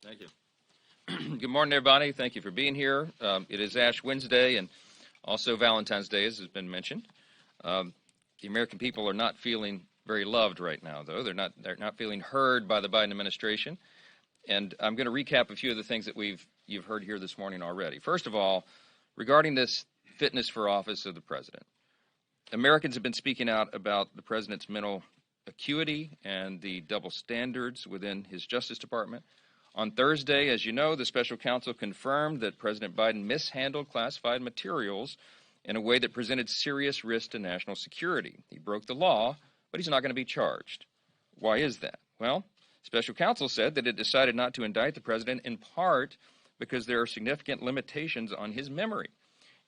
Thank you. Good morning, everybody. Thank you for being here. It is Ash Wednesday and also Valentine's Day, as has been mentioned. The American people are not feeling very loved right now, though. They're not feeling heard by the Biden administration. And I'm going to recap a few of the things that you've heard here this morning already. First of all, regarding this fitness for office of the president, Americans have been speaking out about the president's mental acuity and the double standards within his Justice Department. On Thursday, as you know, the special counsel confirmed that President Biden mishandled classified materials in a way that presented serious risk to national security. He broke the law, but he's not going to be charged. Why is that? Well, special counsel said that it decided not to indict the president in part because there are significant limitations on his memory,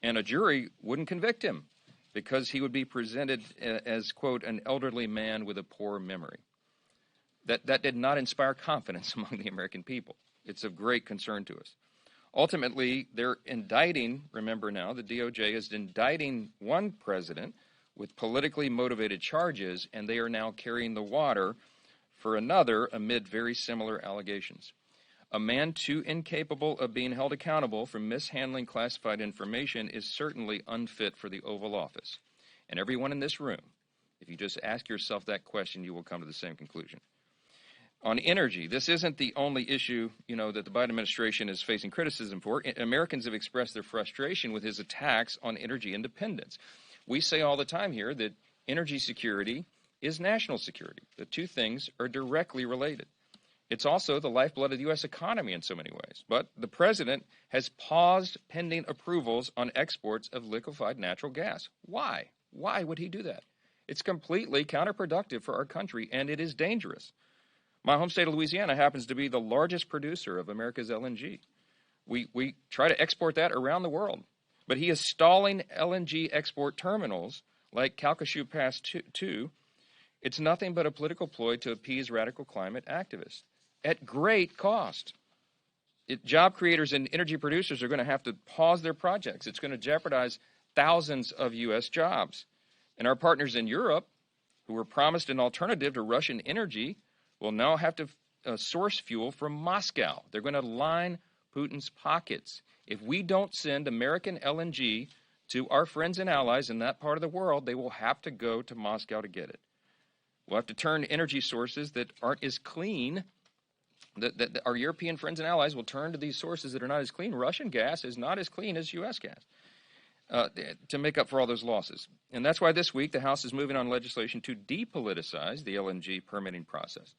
and a jury wouldn't convict him because he would be presented as, quote, an elderly man with a poor memory. That did not inspire confidence among the American people. It's of great concern to us. Ultimately, they're indicting, remember now, the DOJ is indicting one president with politically motivated charges, and they are now carrying the water for another amid very similar allegations. A man too incapable of being held accountable for mishandling classified information is certainly unfit for the Oval Office. And everyone in this room, if you just ask yourself that question, you will come to the same conclusion. On energy, this isn't the only issue, that the Biden administration is facing criticism for. Americans have expressed their frustration with his attacks on energy independence. We say all the time here that energy security is national security. The two things are directly related. It's also the lifeblood of the U.S. economy in so many ways. But the president has paused pending approvals on exports of liquefied natural gas. Why? Why would he do that? It's completely counterproductive for our country, and it is dangerous. My home state of Louisiana happens to be the largest producer of America's LNG. We try to export that around the world. But he is stalling LNG export terminals like Calcasieu Pass 2. It's nothing but a political ploy to appease radical climate activists at great cost. Job creators and energy producers are going to have to pause their projects. It's going to jeopardize thousands of U.S. jobs. And our partners in Europe, who were promised an alternative to Russian energy, will now have to source fuel from Moscow. They're going to line Putin's pockets. If we don't send American LNG to our friends and allies in that part of the world, they will have to go to Moscow to get it. We'll have to turn energy sources that aren't as clean. That our European friends and allies will turn to these sources that are not as clean. Russian gas is not as clean as U.S. gas to make up for all those losses. And that's why this week the House is moving on legislation to depoliticize the LNG permitting process.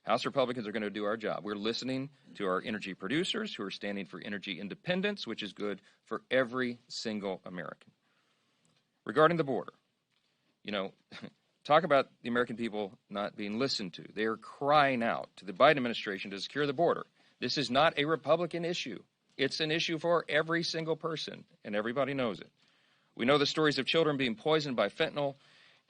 House Republicans are going to do our job. We're listening to our energy producers who are standing for energy independence, which is good for every single American. Regarding the border, talk about the American people not being listened to. They are crying out to the Biden administration to secure the border. This is not a Republican issue. It's an issue for every single person, and everybody knows it. We know the stories of children being poisoned by fentanyl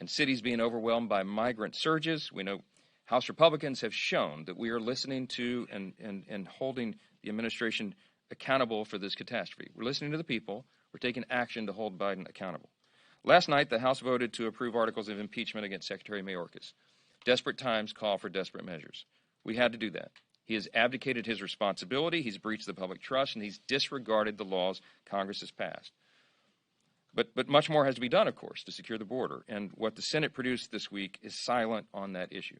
and cities being overwhelmed by migrant surges. We know House Republicans have shown that we are listening to and holding the administration accountable for this catastrophe. We're listening to the people. We're taking action to hold Biden accountable. Last night, the House voted to approve articles of impeachment against Secretary Mayorkas. Desperate times call for desperate measures. We had to do that. He has abdicated his responsibility, he's breached the public trust, and he's disregarded the laws Congress has passed. But much more has to be done, of course, to secure the border. And what the Senate produced this week is silent on that issue.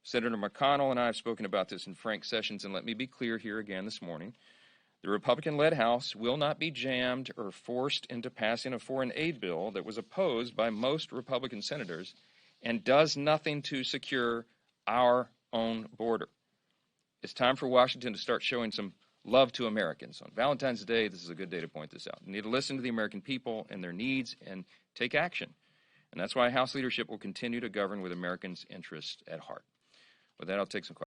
Senator McConnell and I have spoken about this in frank sessions, and let me be clear here again this morning. The Republican-led House will not be jammed or forced into passing a foreign aid bill that was opposed by most Republican senators and does nothing to secure our own border. It's time for Washington to start showing some love to Americans. On Valentine's Day, this is a good day to point this out. We need to listen to the American people and their needs and take action. And that's why House leadership will continue to govern with Americans' interests at heart. With that, I'll take some questions.